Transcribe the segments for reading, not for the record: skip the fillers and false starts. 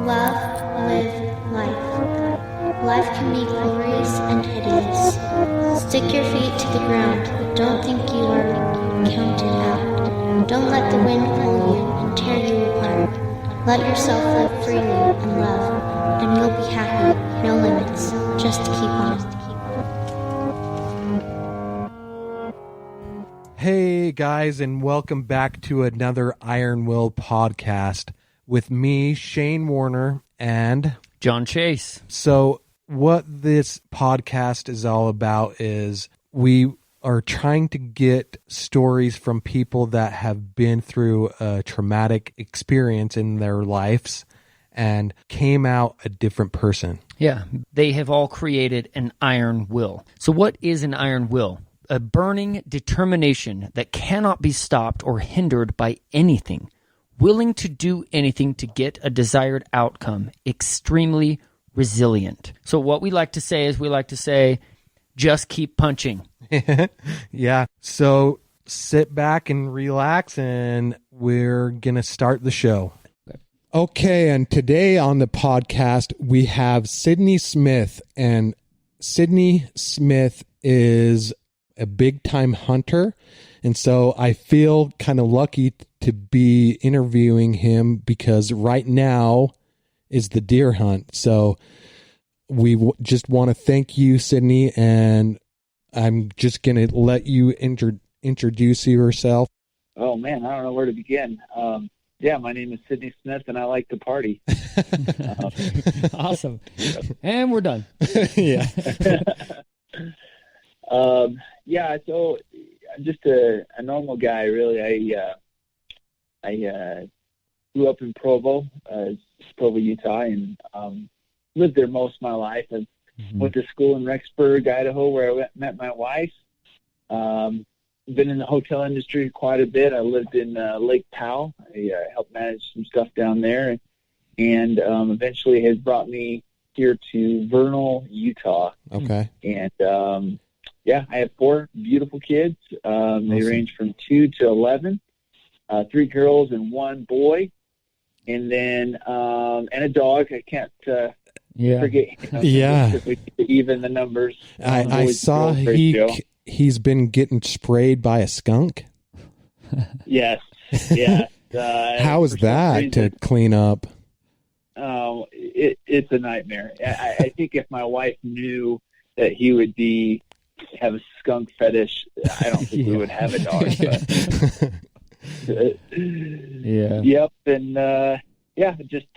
Love, live, life. Life can be glorious and hideous. Stick your feet to the ground, but don't think you are counted out. Don't let the wind pull you and tear you apart. Let yourself live freely and love, and you'll be happy. No limits. Just keep on. Hey guys, and welcome back to another Iron Will podcast with me, Shane Warner, and John Chase. So what this podcast is all about is we are trying to get stories from people that have been through a traumatic experience in their lives and came out a different person. Yeah, they have all created an iron will. So what is an iron will? A burning determination that cannot be stopped or hindered by anything, willing to do anything to get a desired outcome, extremely resilient. So what we like to say is just keep punching. Yeah. So sit back and relax, and we're going to start the show. Okay, and today on the podcast, we have Sidney Smith, and Sidney Smith is a big-time hunter, and so I feel kind of lucky to be interviewing him because right now is the deer hunt. So we just want to thank you, Sidney, and I'm just going to let you introduce yourself. Oh, man, I don't know where to begin. Yeah, my name is Sidney Smith, and I like to party. Awesome. And we're done. Yeah. Yeah, so I'm just a normal guy, really. I grew up in Provo, Utah, and lived there most of my life. I went to school in Rexburg, Idaho, where I met my wife. Been in the hotel industry quite a bit. I lived in Lake Powell. I helped manage some stuff down there, and eventually has brought me here to Vernal, Utah. Okay. And yeah, I have 4 beautiful kids. They range from 2 to 11, 3 girls and 1 boy, and then and a dog. I can't forget. Yeah, even the numbers. I saw he's been getting sprayed by a skunk. Yes. Yeah. How is that to clean up? It's a nightmare. I think if my wife knew that he would have a skunk fetish, I don't think we would have a dog. But, Yeah. Yep. And just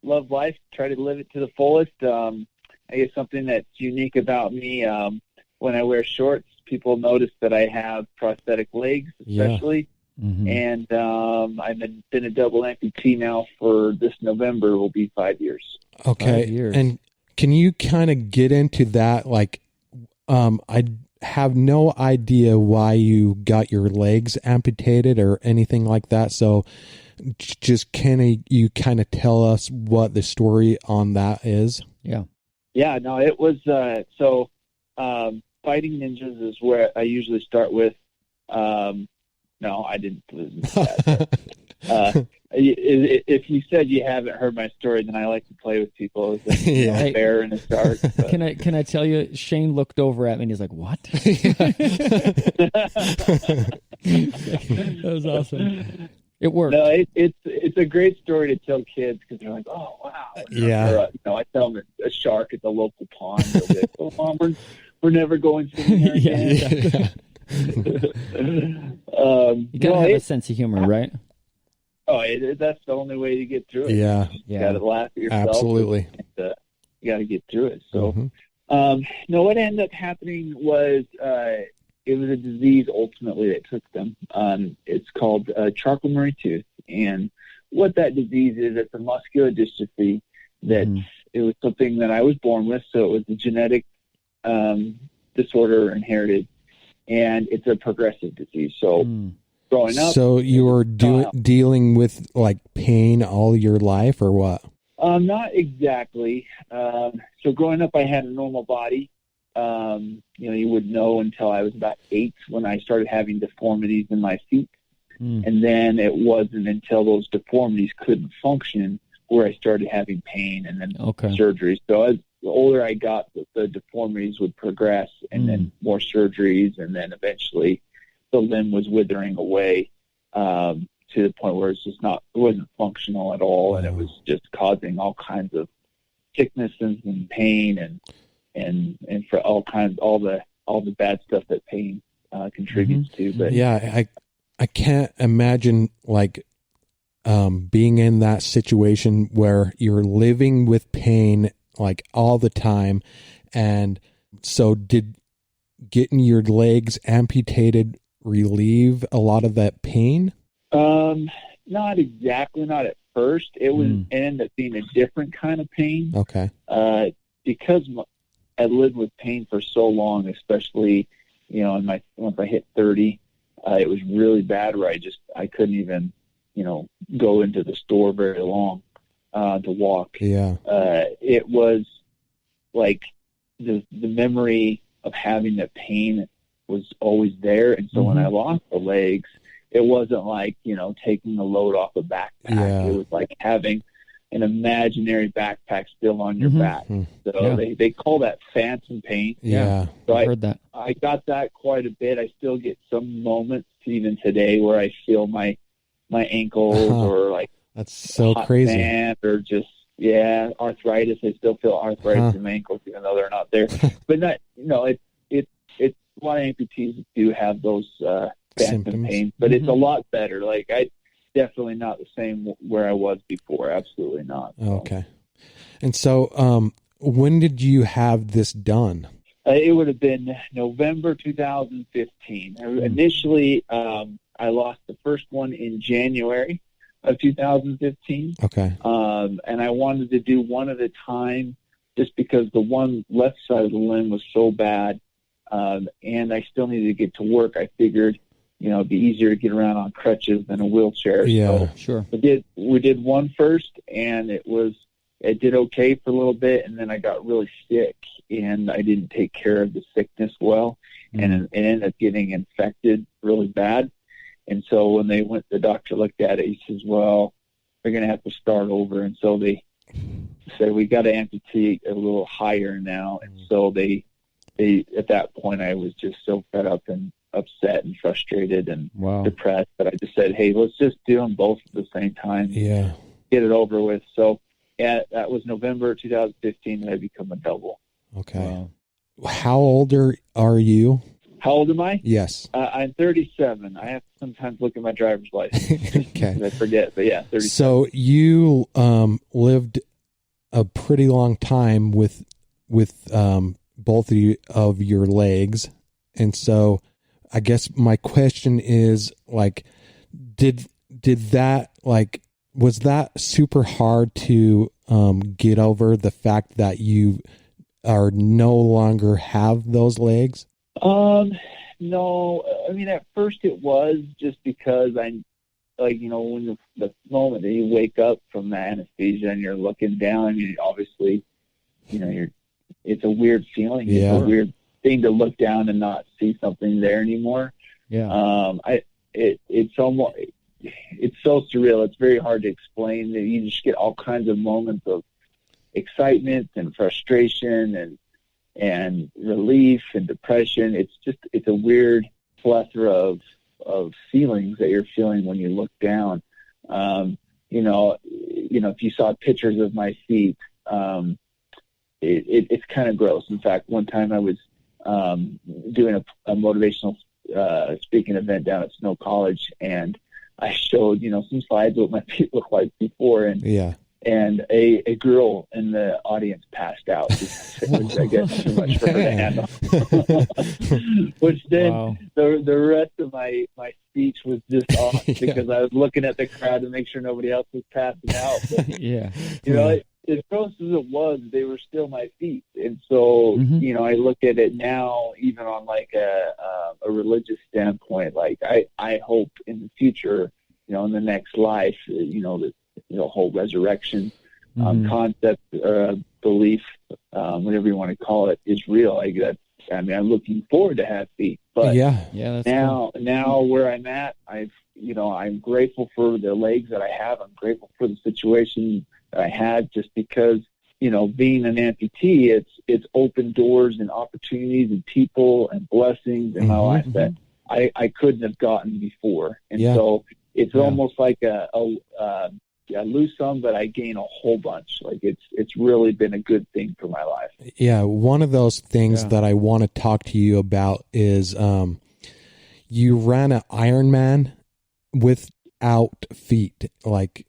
love life. Try to live it to the fullest. I guess something that's unique about me, when I wear shorts, people notice that I have prosthetic legs, especially. Yeah. Mm-hmm. And I've been a double amputee now for this November will be 5 years. Okay. 5 years. And can you kind of get into that? Like, I have no idea why you got your legs amputated or anything like that. So just can you kind of tell us what the story on that is? Yeah. Yeah, no, it was, Fighting Ninjas is where I usually start with. No, I didn't listen to that. If you said you haven't heard my story, then I like to play with people. It's like, a bear in a shark. But. Can I tell you? Shane looked over at me and he's like, "What?" That was awesome. It worked. No, it's a great story to tell kids because they're like, "Oh wow!" Yeah. Or, I tell them a shark at the local pond. They'll be like, "Oh, Mom, we're never going swimming here again." You gotta have a sense of humor, right? Oh, that's the only way to get through it. Yeah. You got to laugh at yourself. Absolutely. And, you got to get through it. So, no, what ended up happening was it was a disease ultimately that took them. It's called Charcot-Marie Tooth, and what that disease is, it's a muscular dystrophy that it was something that I was born with, so it was a genetic disorder inherited, and it's a progressive disease. So. Growing up. So you were dealing with like pain all your life, or what? Not exactly. So growing up, I had a normal body. You wouldn't know until I was about 8 when I started having deformities in my feet. And then it wasn't until those deformities couldn't function where I started having pain and then Okay. surgery. So as the older I got, the deformities would progress, and then more surgeries, and then eventually the limb was withering away to the point where it wasn't functional at all, and it was just causing all kinds of sicknesses and pain and for all the bad stuff that pain contributes to. But yeah, I can't imagine like being in that situation where you're living with pain like all the time. And so did getting your legs amputated relieve a lot of that pain? Not exactly, not at first. It ended up being a different kind of pain. Okay. Because I lived with pain for so long, especially, once I hit 30, it was really bad where I couldn't even, go into the store very long to walk. Yeah. It was like the memory of having the pain was always there. And so when I lost the legs, it wasn't like, taking the load off a backpack. Yeah. It was like having an imaginary backpack still on your back. So they call that phantom pain. Yeah. So I heard that. I got that quite a bit. I still get some moments even today where I feel my ankles or like that's so hot crazy. sand or just arthritis. I still feel arthritis in my ankles even though they're not there. But not it's a lot of amputees do have those phantom Symptoms. pains, but it's a lot better. Like I definitely not the same where I was before. Absolutely not. Okay. And so when did you have this done? It would have been November 2015. Initially, I lost the first one in January of 2015. Okay. And I wanted to do one at a time just because the one left side of the limb was so bad, and I still needed to get to work. I figured, it'd be easier to get around on crutches than a wheelchair. Yeah, so sure. We did one first, and it did okay for a little bit, and then I got really sick, and I didn't take care of the sickness well, and it ended up getting infected really bad. And so when the doctor looked at it, he says, well, they're going to have to start over. And so they said, we got to amputate a little higher now. And so they at that point, I was just so fed up and upset and frustrated and depressed that I just said, hey, let's just do them both at the same time. Yeah. Get it over with. So that was November 2015 that I become a double. Okay. Wow. How old are you? How old am I? Yes. I'm 37. I have to sometimes look at my driver's license. Okay. I forget, but yeah, 37. So you lived a pretty long time with both of your legs. And so I guess my question is like, did that was that super hard to get over the fact that you are no longer have those legs? No, I mean, at first it was just because when the moment that you wake up from the anesthesia and you're looking down, I mean, obviously, it's a weird feeling. Yeah. It's a weird thing to look down and not see something there anymore. Yeah. It's almost, it's so surreal. It's very hard to explain. That you just get all kinds of moments of excitement and frustration and relief and depression. It's a weird plethora of feelings that you're feeling when you look down. If you saw pictures of my feet, it's kind of gross. In fact, one time I was doing a motivational speaking event down at Snow College, and I showed, some slides of what my feet looked like before, and a girl in the audience passed out because it was, I guess, too much for her to handle. Which then the rest of my speech was just off because I was looking at the crowd to make sure nobody else was passing out. But, as gross as it was, they were still my feet. And so, I look at it now, even on like a religious standpoint, like I hope in the future, in the next life, the whole resurrection concept, belief, whatever you want to call it, is real. I'm looking forward to have feet, but that's now cool. Where I'm at, I'm grateful for the legs that I have. I'm grateful for the situation I had, just because, being an amputee, it's open doors and opportunities and people and blessings in my life that I couldn't have gotten before. And so it's almost like I lose some, but I gain a whole bunch. Like it's really been a good thing for my life. Yeah. One of those things that I want to talk to you about is you ran an Ironman without feet. Like,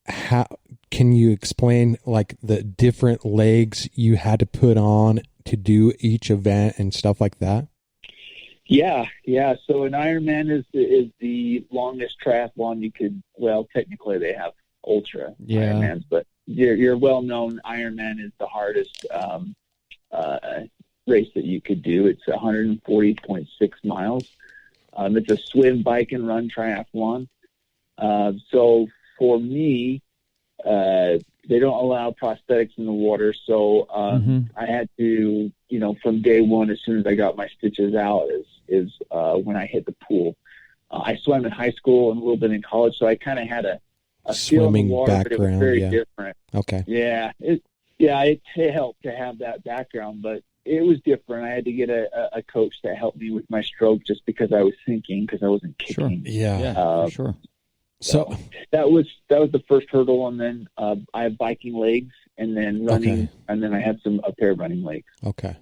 how can you explain like the different legs you had to put on to do each event and stuff like that? Yeah. So an Ironman is the longest triathlon you could. Well, technically they have ultra Ironmans, but your well-known Ironman is the hardest race that you could do. It's 140.6 miles. It's a swim, bike, and run triathlon. So for me, they don't allow prosthetics in the water. So I had to, from day one, as soon as I got my stitches out, is when I hit the pool. I swam in high school and a little bit in college, so I kind of had a swimming feel in the water, background. but it was very different. Okay. Yeah. It helped to have that background, but it was different. I had to get a coach that helped me with my stroke, just because I was sinking, because I wasn't kicking. Sure. Yeah. For sure. So that was the first hurdle, and then I have biking legs, and then running, and then I had a pair of running legs. Okay.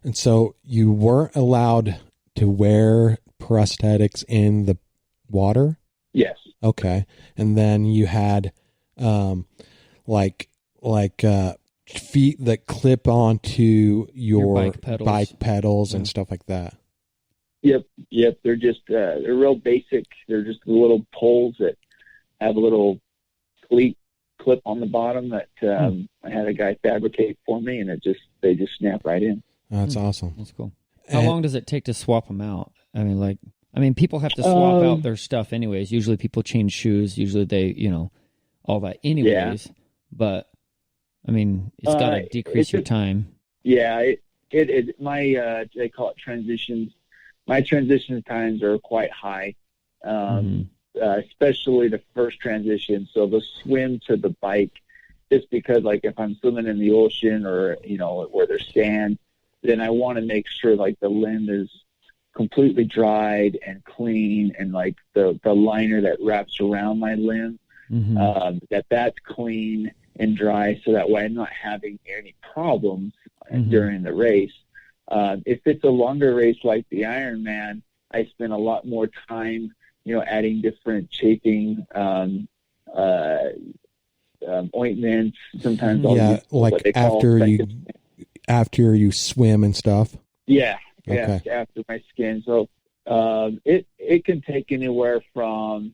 And so you weren't allowed to wear prosthetics in the water? Yes. Okay. And then you had like feet that clip onto your bike pedals and stuff like that. Yep. They're just they're real basic. They're just little poles that have a little cleat clip on the bottom that I had a guy fabricate for me, and they just snap right in. That's awesome. That's cool. How long does it take to swap them out? I mean, people have to swap out their stuff anyways. Usually people change shoes. Usually they, all that anyways. Yeah. But, I mean, it's got to decrease your time. Yeah. They call it transitions. My transition times are quite high, especially the first transition. So the swim to the bike, just because, like, if I'm swimming in the ocean or, where there's sand, then I want to make sure, like, the limb is completely dried and clean, and, like, the liner that wraps around my limb, that's clean and dry, so that way I'm not having any problems during the race. If it's a longer race like the Ironman, I spend a lot more time, adding different chafing ointments. Sometimes I'll use what they call after you swim and stuff. Yeah, okay. After my skin. So it can take anywhere from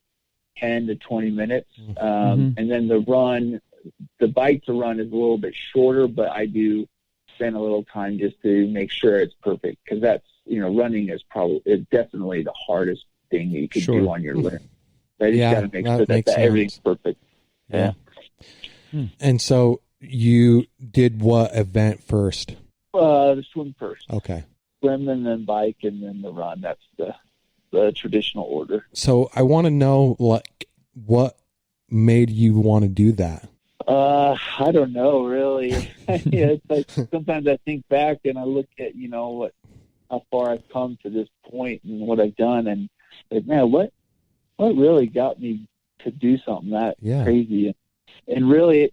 10 to 20 minutes, and then the bike to run is a little bit shorter, but I do spend a little time just to make sure it's perfect, because that's, running is definitely the hardest thing you can do on your limb. I just got to make sure that everything's perfect. Yeah. And so you did what event first? The swim first. Okay. Swim, and then bike, and then the run. That's the traditional order. So I want to know, like, what made you want to do that? I don't know, really. It's like sometimes I think back and I look at, how far I've come to this point and what I've done, and like, man, what really got me to do something that crazy? And really,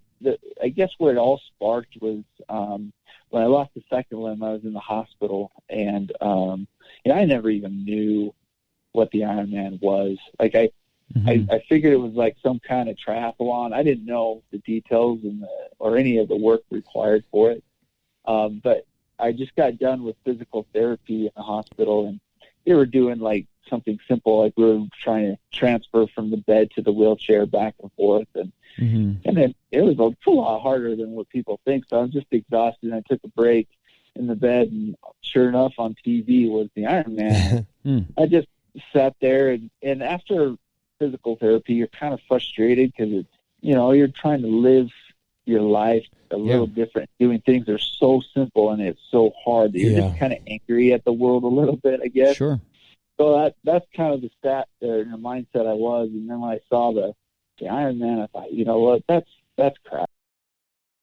I guess where it all sparked was when I lost the second limb. I was in the hospital, and I never even knew what the Ironman was. Like I figured it was like some kind of triathlon. I didn't know the details or any of the work required for it. But I just got done with physical therapy in the hospital, and they were doing like something simple, like we were trying to transfer from the bed to the wheelchair back and forth. And then it was a lot harder than what people think. So I was just exhausted, and I took a break in the bed, and sure enough, on TV was the Ironman. I just sat there, and after physical therapy, you're kind of frustrated because it's, you're trying to live your life a little different, doing things that are so simple and it's so hard that you're just kind of angry at the world a little bit, I guess. Sure. So that's kind of the mindset I was. And then when I saw the Ironman, I thought, that's crap.